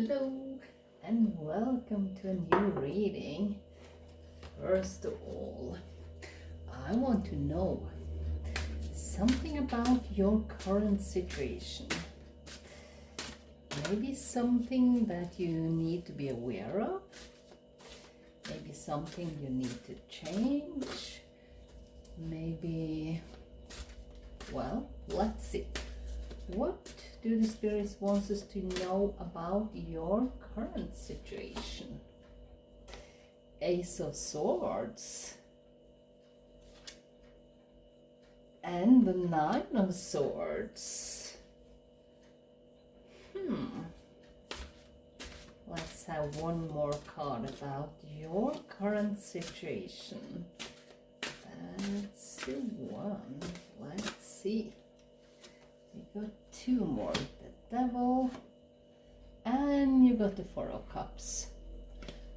Hello and welcome to a new reading. First of all, I want to know something about your current situation. Maybe something that you need to be aware of. Maybe something you need to change. Maybe, well, let's see. What do the spirits want us to know about your current situation? Ace of Swords and the Nine of Swords. Let's have one more card about your current situation. That's the one. Let's see. You got two more, the Devil, and you got the Four of Cups.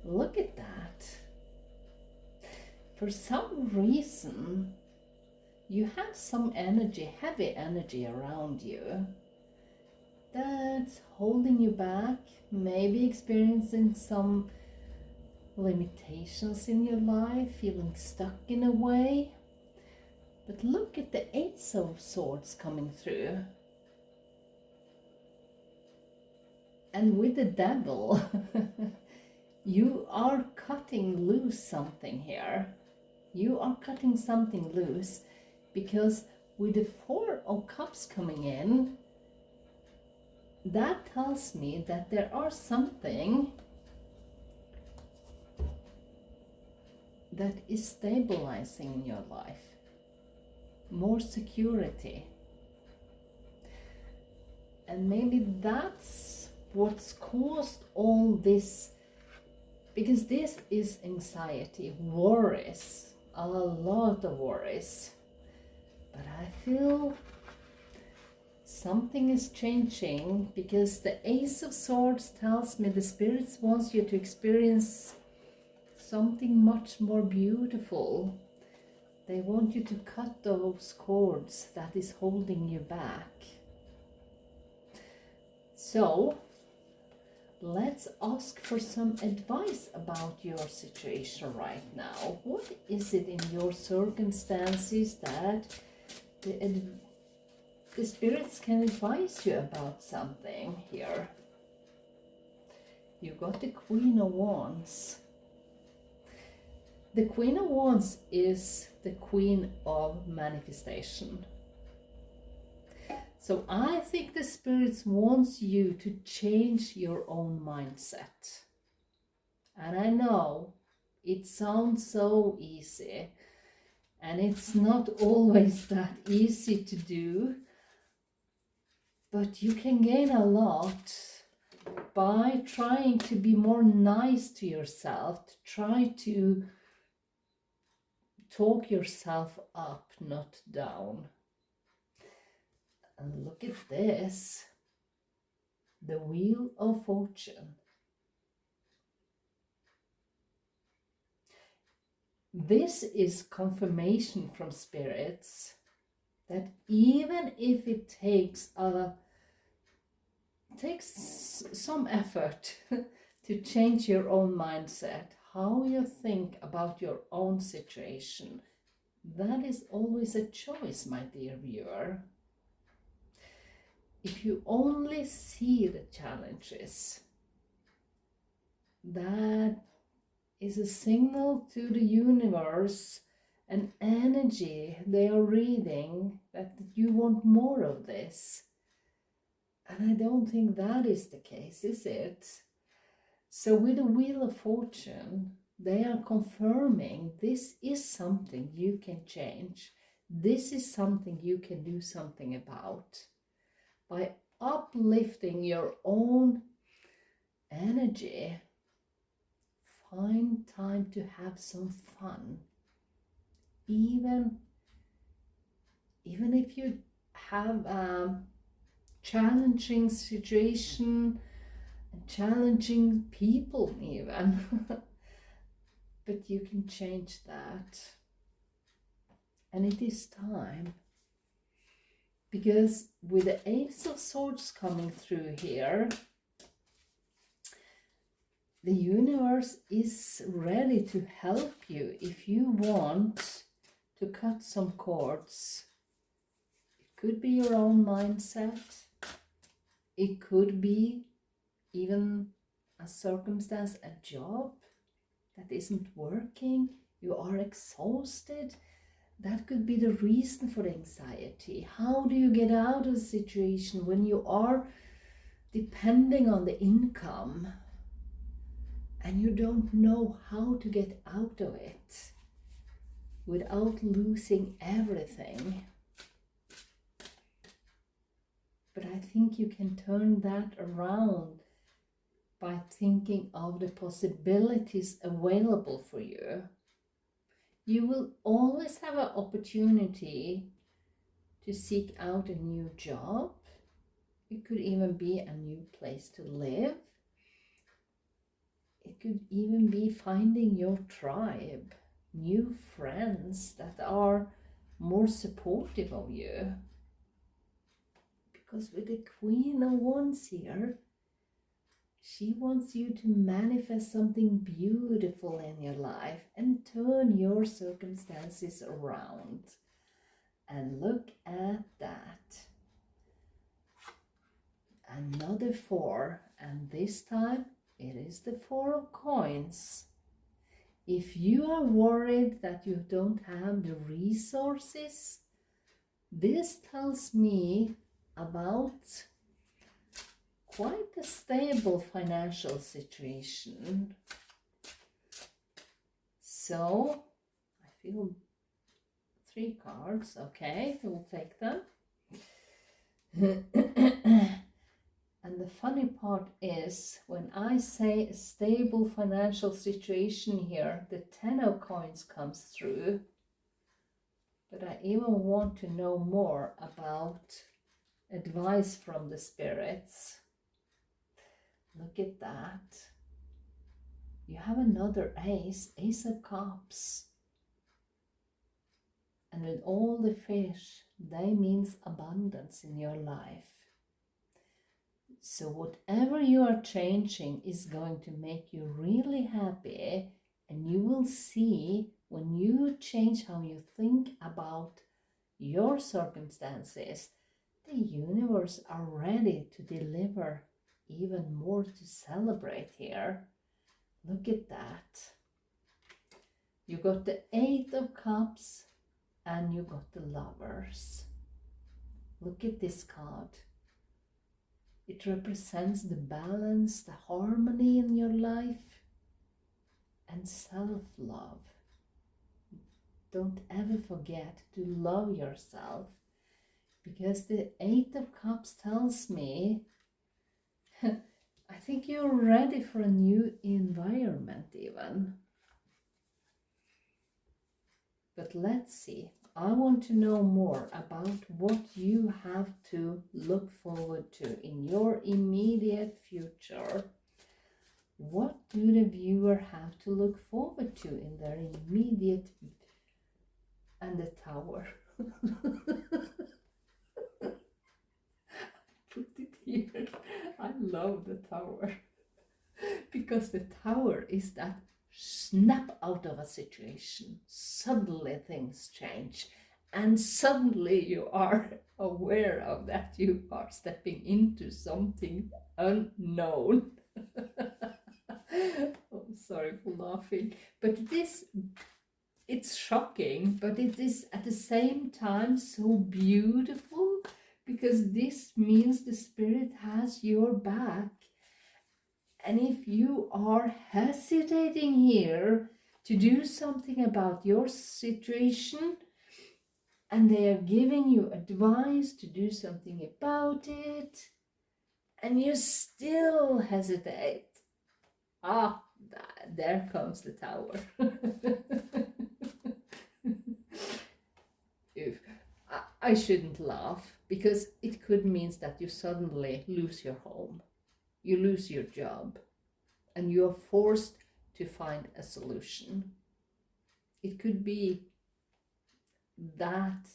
Look at that. For some reason, you have some energy, heavy energy around you that's holding you back, maybe experiencing some limitations in your life, feeling stuck in a way. But look at the Ace of Swords coming through. And with the Devil, you are cutting loose something here. You are cutting something loose because with the Four of Cups coming in, that tells me that there are something that is stabilizing in your life. More security. And maybe that's what's caused all this, because this is anxiety, worries, a lot of worries. But I feel something is changing because the Ace of Swords tells me the spirits wants you to experience something much more beautiful. They want you to cut those cords that is holding you back. So let's ask for some advice about your situation right now. What is it in your circumstances that the spirits can advise you about something here? You got the Queen of Wands. The Queen of Wands is the Queen of Manifestation. So I think the spirits wants you to change your own mindset. And I know it sounds so easy, and it's not always that easy to do, but you can gain a lot by trying to be more nice to yourself, to try to talk yourself up, not down. And look at this, the Wheel of Fortune. This is confirmation from spirits that even if it takes some effort to change your own mindset, how you think about your own situation, that is always a choice, my dear viewer. If you only see the challenges, that is a signal to the universe, an energy they are reading that you want more of this. And I don't think that is the case, is it? So with the Wheel of Fortune, they are confirming this is something you can change. This is something you can do something about. By uplifting your own energy, find time to have some fun. Even if you have a challenging situation, challenging people even, but you can change that. And it is time. Because with the Ace of Swords coming through here, the universe is ready to help you if you want to cut some cords. It could be your own mindset. It could be even a circumstance, a job that isn't working. You are exhausted. That could be the reason for the anxiety. How do you get out of a situation when you are depending on the income and you don't know how to get out of it without losing everything? But I think you can turn that around by thinking of the possibilities available for you. You will always have an opportunity to seek out a new job. It could even be a new place to live. It could even be finding your tribe, new friends that are more supportive of you. Because with the Queen of Wands here, she wants you to manifest something beautiful in your life and turn your circumstances around. And look at that. Another 4, and this time it is the 4 of coins. If you are worried that you don't have the resources, this tells me about quite a stable financial situation. So I feel 3 cards. Okay, we'll take them. And the funny part is, when I say a stable financial situation here, the 10 of coins comes through. But I even want to know more about advice from the spirits. Look at that. You have another ace, Ace of Cups. And with all the fish, they means abundance in your life. So whatever you are changing is going to make you really happy, and you will see when you change how you think about your circumstances, the universe are ready to deliver even more to celebrate here. Look at that. You got the 8 of Cups and you got the Lovers. Look at this card. It represents the balance, the harmony in your life, and self-love. Don't ever forget to love yourself, because the 8 of Cups tells me I think you're ready for a new environment even. But let's see. I want to know more about what you have to look forward to in your immediate future. What do the viewer have to look forward to in their immediate... And the Tower. Put it here. I love the Tower. Because the Tower is that snap out of a situation. Suddenly things change. And suddenly you are aware of that you are stepping into something unknown. I'm sorry for laughing. But this, it's shocking, but it is at the same time so beautiful, because this means the spirit has your back. And if you are hesitating here to do something about your situation, and they are giving you advice to do something about it, and you still hesitate, there comes the Tower. I shouldn't laugh, because it could mean that you suddenly lose your home. You lose your job, and you are forced to find a solution. It could be that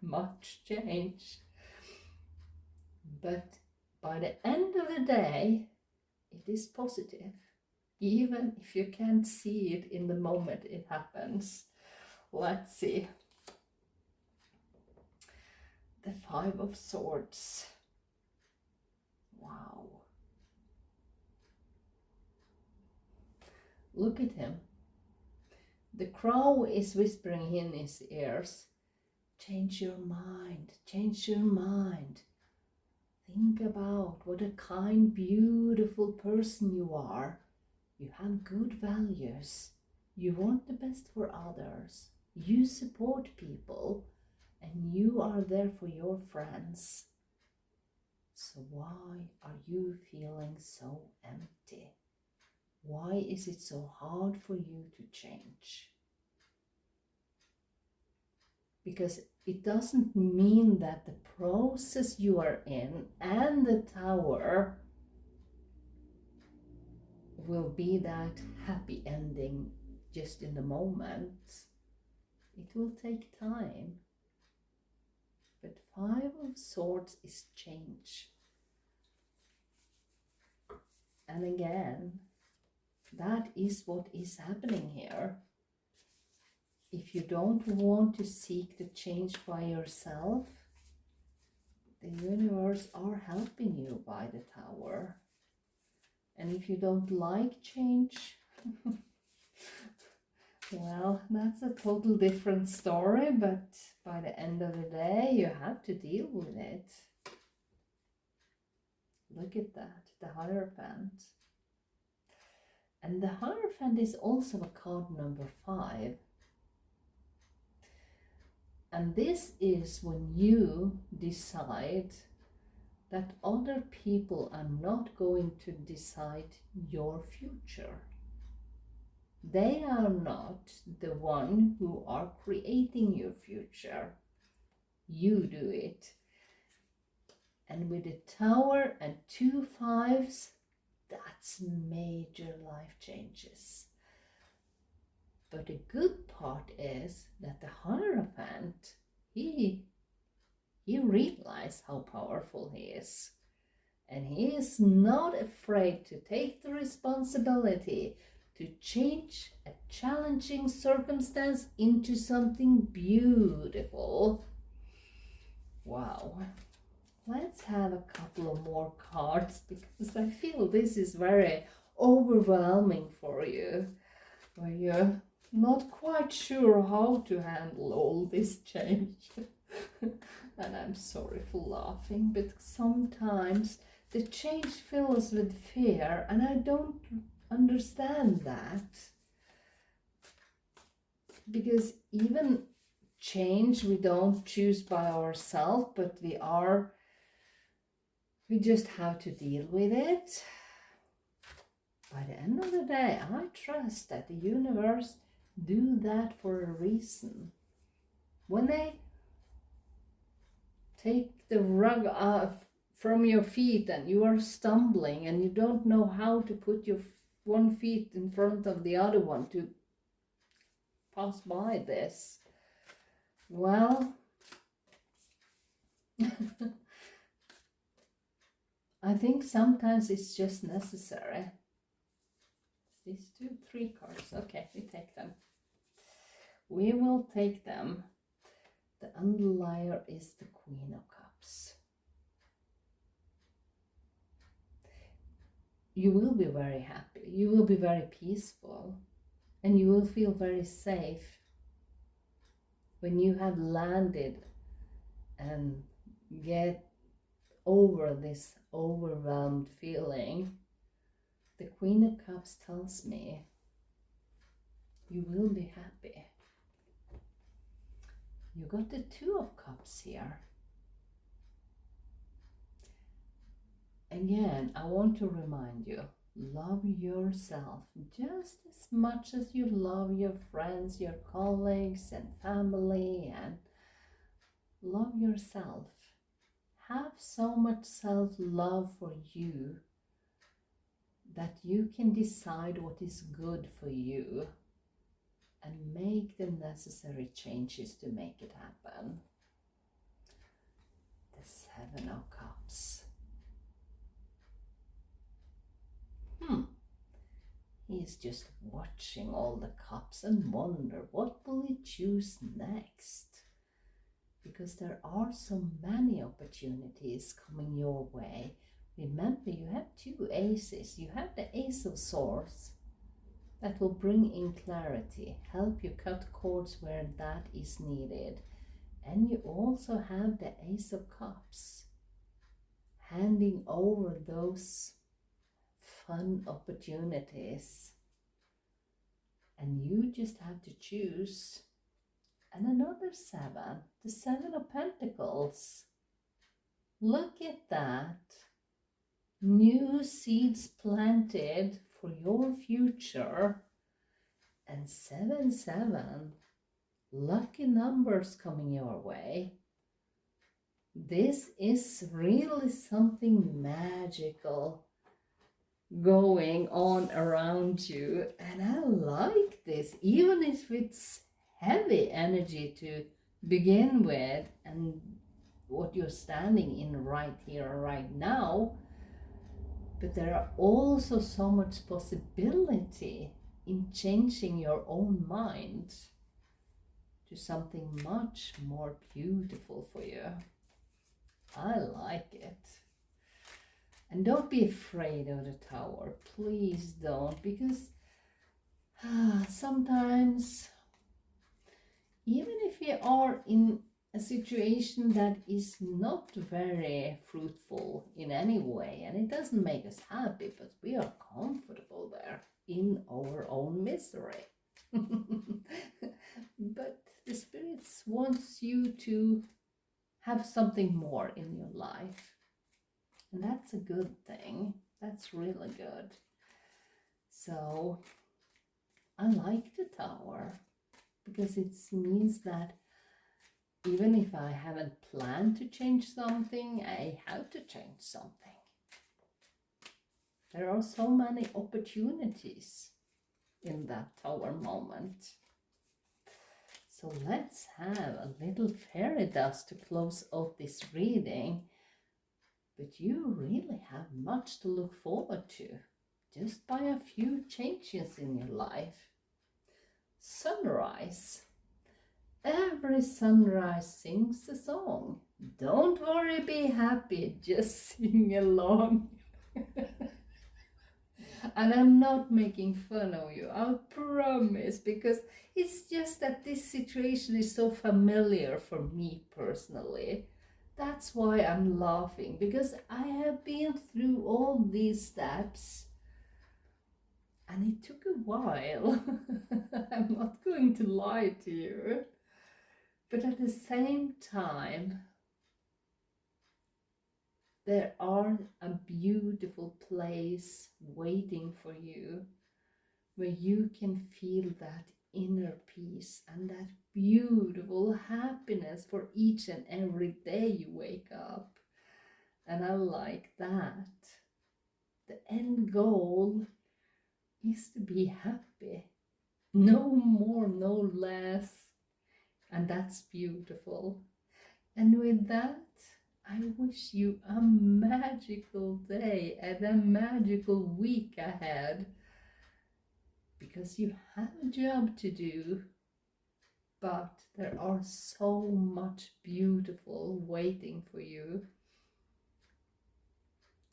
much change. But by the end of the day, it is positive. Even if you can't see it in the moment it happens. Let's see. The Five of Swords. Wow. Look at him. The crow is whispering in his ears, change your mind, change your mind. Think about what a kind, beautiful person you are. You have good values. You want the best for others. You support people. And you are there for your friends. So why are you feeling so empty? Why is it so hard for you to change? Because it doesn't mean that the process you are in and the Tower will be that happy ending just in the moment. It will take time. But Five of Swords is change. And again, that is what is happening here. If you don't want to seek the change by yourself, the universe are helping you by the Tower. And if you don't like change, well, that's a total different story, but by the end of the day, you have to deal with it. Look at that, the Hierophant. And the Hierophant is also a card number 5. And this is when you decide that other people are not going to decide your future. They are not the one who are creating your future. You do it. And with the Tower and 2 5s, that's major life changes. But the good part is that the Hierophant, he realized how powerful he is. And he is not afraid to take the responsibility to change a challenging circumstance into something beautiful. Wow. Let's have a couple of more cards because I feel this is very overwhelming for you, where you're not quite sure how to handle all this change. And I'm sorry for laughing, but sometimes the change fills with fear, and I don't understand that. Because even change we don't choose by ourselves, but we just have to deal with it. By the end of the day, I trust that the universe do that for a reason. When they take the rug off from your feet and you are stumbling and you don't know how to put your one feet in front of the other one to pass by this, well, I think sometimes it's just necessary. These 2, 3 cards. Okay, we take them. We will take them. The underlier is the Queen of Cups. You will be very happy. You will be very peaceful. And you will feel very safe when you have landed and get over this overwhelmed feeling. The Queen of Cups tells me you will be happy. You got the 2 of Cups here. Again, I want to remind you, love yourself just as much as you love your friends, your colleagues and family, and love yourself. Have so much self-love for you that you can decide what is good for you and make the necessary changes to make it happen. The 7 of Cups. is just watching all the cups and wonder what will you choose next. Because there are so many opportunities coming your way. Remember, you have two aces. You have the Ace of Swords that will bring in clarity, help you cut cords where that is needed. And you also have the Ace of Cups, handing over those fun opportunities. And you just have to choose. And another 7, the 7 of Pentacles. Look at that. New seeds planted for your future. And 7, lucky numbers coming your way. This is really something magical going on around you. And I like this, even if it's heavy energy to begin with and what you're standing in right here, right now. But there are also so much possibility in changing your own mind to something much more beautiful for you. I like it. And don't be afraid of the Tower. Please don't, because sometimes, even if we are in a situation that is not very fruitful in any way, and it doesn't make us happy, but we are comfortable there in our own misery. But the spirits wants you to have something more in your life. And that's a good thing. That's really good. So I like the Tower because it means that even if I haven't planned to change something, I have to change something. There are so many opportunities in that Tower moment. So let's have a little fairy dust to close out this reading. But you really have much to look forward to, just by a few changes in your life. Sunrise. Every sunrise sings a song. Don't worry, be happy, just sing along. And I'm not making fun of you, I promise, because it's just that this situation is so familiar for me personally. That's why I'm laughing, because I have been through all these steps and it took a while. I'm not going to lie to you. But at the same time, there are a beautiful place waiting for you where you can feel that inner peace and that beautiful happiness for each and every day you wake up. And I like that. The end goal is to be happy. No more, no less. And that's beautiful. And with that, I wish you a magical day and a magical week ahead, because you have a job to do, but there are so much beautiful waiting for you.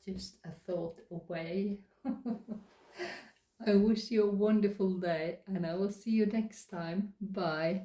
Just a thought away. I wish you a wonderful day, and I will see you next time. Bye.